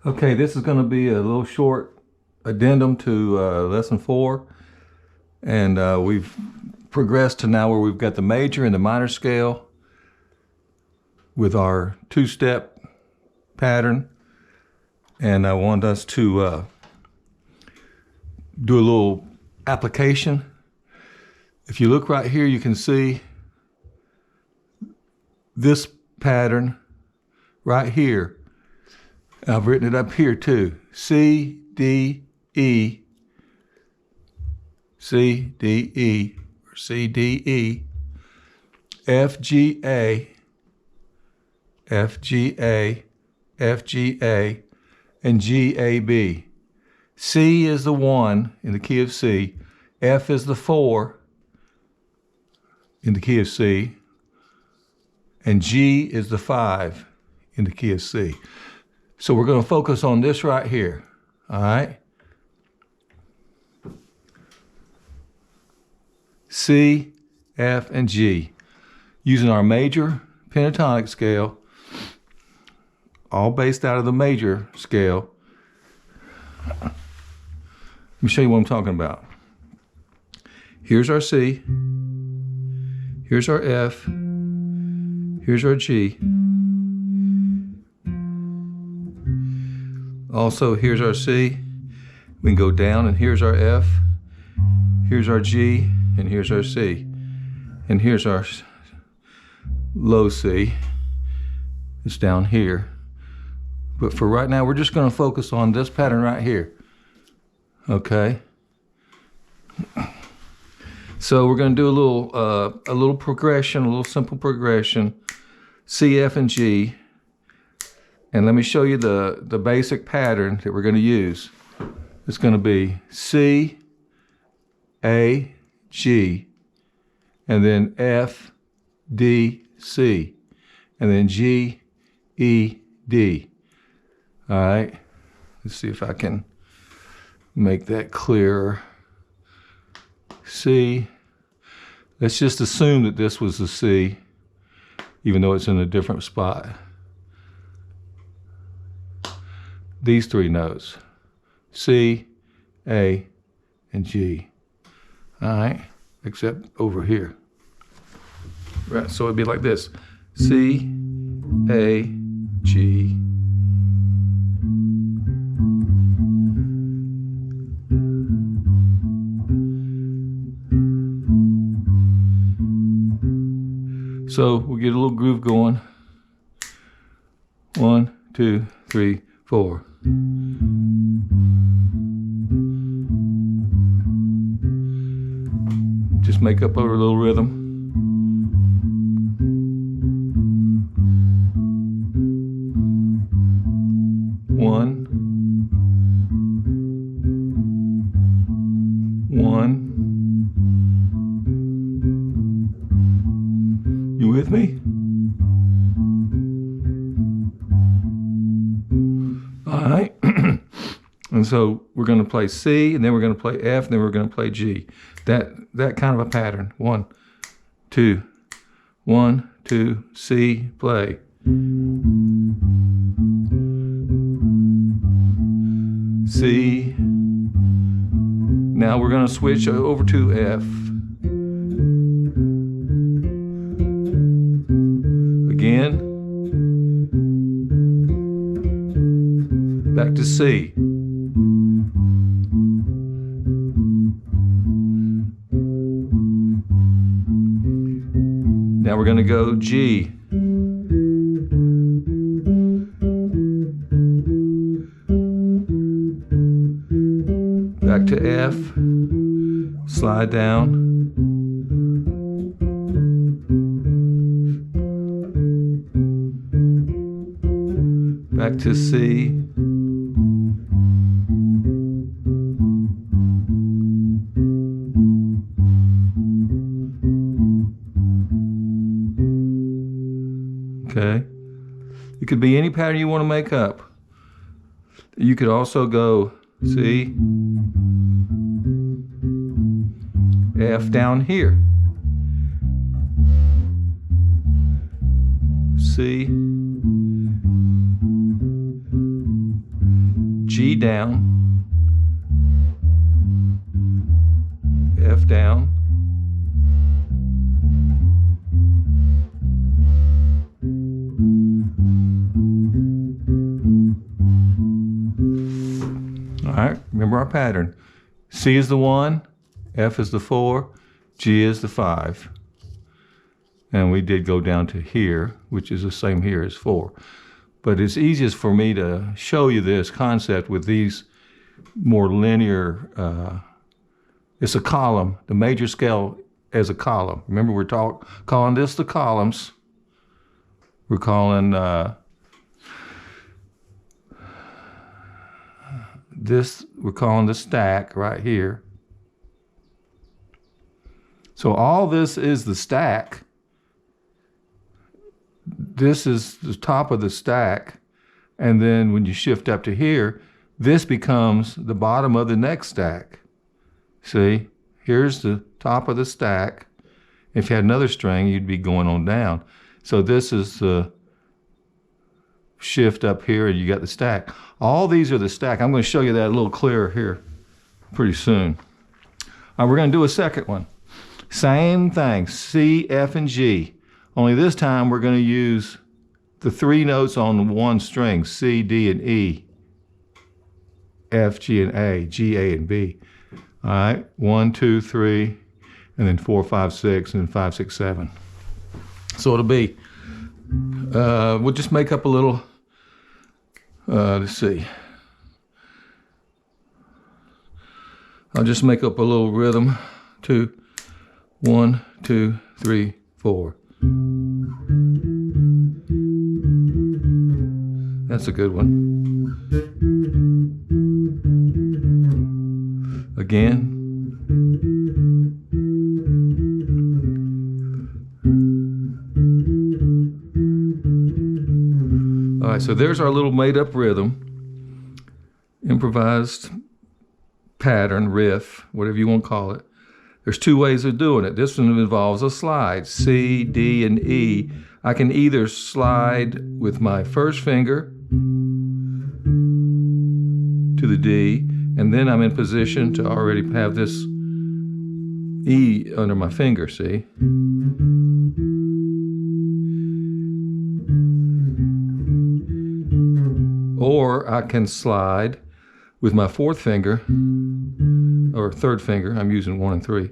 Okay, this is going to be a little short addendum to lesson 4, and we've progressed to now where we've got the major and the minor scale with our two-step pattern, and I want us to do a little application. If you look right here, you can see this pattern right here. I've written it up here too. C, D, E, C, D, E, or C, D, E, F, G, A, F, G, A, F, G, A, and G, A, B. C is the 1 in the key of C. F is the 4 in the key of C. And G is the 5 in the key of C. So we're going to focus on this right here, all right? C, F, and G. Using our major pentatonic scale, all based out of the major scale. Let me show you what I'm talking about. Here's our C. Here's our F. Here's our G. Also, here's our C. We can go down, and here's our F. Here's our G, and here's our C. And here's our low C. It's down here. But for right now, we're just going to focus on this pattern right here. Okay? So we're going to do a little progression, a little simple progression. C, F, and G. And let me show you the basic pattern that we're going to use. It's going to be C, A, G, and then F, D, C, and then G, E, D. All right, let's see if I can make that clearer. C, let's just assume that this was the C, even though it's in a different spot. These 3 notes, C, A, and G. All right, except over here. Right, so it'd be like this. C, A, G. So we'll get a little groove going. 1, 2, 3, 4. Just make up a little rhythm. One. You with me? All right. And so we're going to play C, and then we're going to play F, and then we're going to play G. That kind of a pattern. 1, 2, 1, 2, C, play. C. Now we're going to switch over to F. Again. Back to C. Now we're going to go G. Back to F. Slide down. Back to C. Okay. It could be any pattern you want to make up. You could also go C, F down here. C, G down, F down, all right, remember our pattern. C is the 1, F is the 4, G is the 5. And we did go down to here, which is the same here as 4. But it's easiest for me to show you this concept with these more linear, it's a column, the major scale as a column. Remember, we're calling this the columns. We're calling we're calling the stack right here. So all this is the stack. This is the top of the stack, and then when you shift up to here, this becomes the bottom of the next stack. See, here's the top of the stack. If you had another string, you'd be going on down. So this is the shift up here, and you got the stack. All these are the stack. I'm going to show you that a little clearer here pretty soon. All right, we're going to do a second one. Same thing, C, F, and G. Only this time we're going to use the 3 notes on one string, C, D, and E, F, G, and A, G, A, and B. All right, 1, 2, 3, and then 4, 5, 6, and then 5, 6, 7. So it'll be, we'll just make up a little, let's see. I'll just make up a little rhythm. 2, 1, 2, 3, 4. That's a good one. Again. All right, so there's our little made-up rhythm, improvised pattern, riff, whatever you want to call it. There's 2 ways of doing it. This one involves a slide, C, D, and E. I can either slide with my first finger to the D, and then I'm in position to already have this E under my finger, see? Or I can slide with my 4th finger, or 3rd finger. I'm using 1 and 3.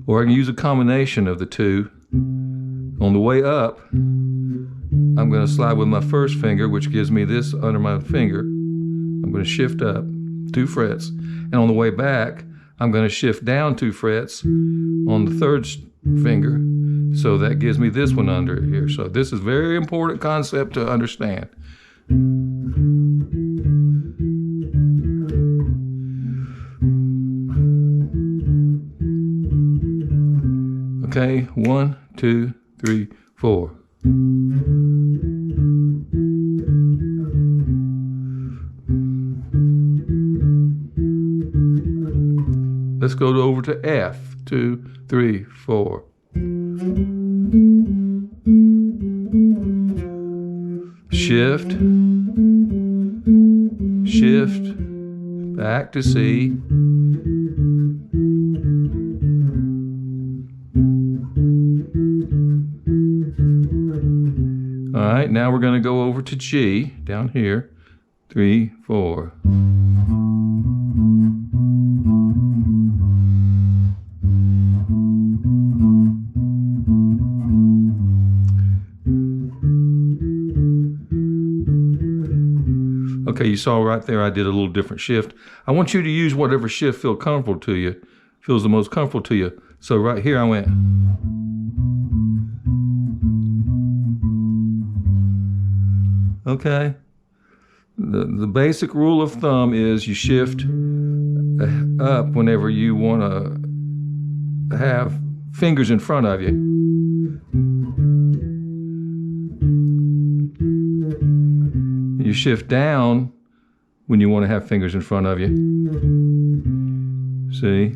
Or I can use a combination of the 2. On the way up, I'm going to slide with my 1st finger, which gives me this under my finger. I'm going to shift up 2 frets. And on the way back, I'm going to shift down 2 frets on the 3rd finger. So that gives me this one under here. So this is a very important concept to understand. Okay, 1, 2, 3, 4. Let's go over to F. 2, 3, 4. Shift, shift, back to C. All right, now we're going to go over to G, down here. 3, 4. Okay, you saw right there I did a little different shift. I want you to use whatever shift feels comfortable to you, feels the most comfortable to you. So right here I went. Okay. The basic rule of thumb is you shift up whenever you want to have fingers in front of you. You shift down when you want to have fingers in front of you. See?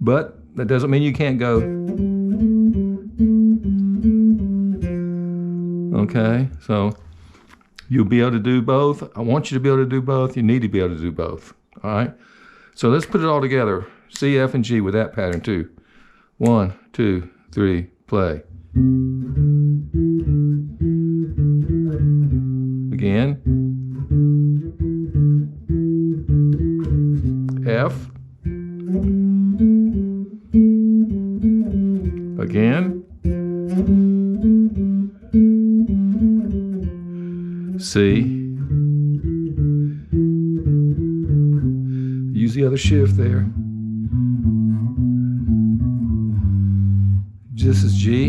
But that doesn't mean you can't go. Okay, so you'll be able to do both. I want you to be able to do both. You need to be able to do both. All right, so let's put it all together. C, F, and G with that pattern too. 1, 2, 3, play. Again. F. Again. C. Use the other shift there. This is G.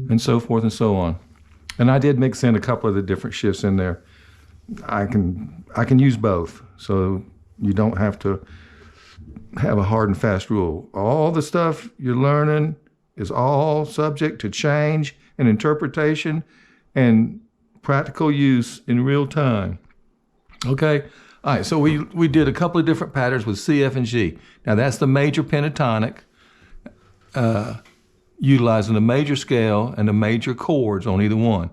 And so forth and so on. And I did mix in a couple of the different shifts in there. I can use both, so you don't have to have a hard and fast rule. All the stuff you're learning is all subject to change and interpretation and practical use in real time. Okay? All right, so we did a couple of different patterns with C, F, and G. Now that's the major pentatonic, utilizing the major scale and the major chords on either one.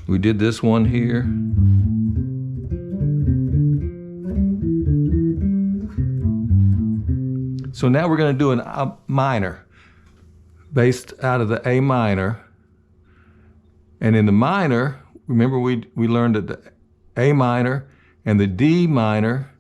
We did this one here. So now we're going to do a minor based out of the A minor. And in the minor, remember we learned that the A minor and the D minor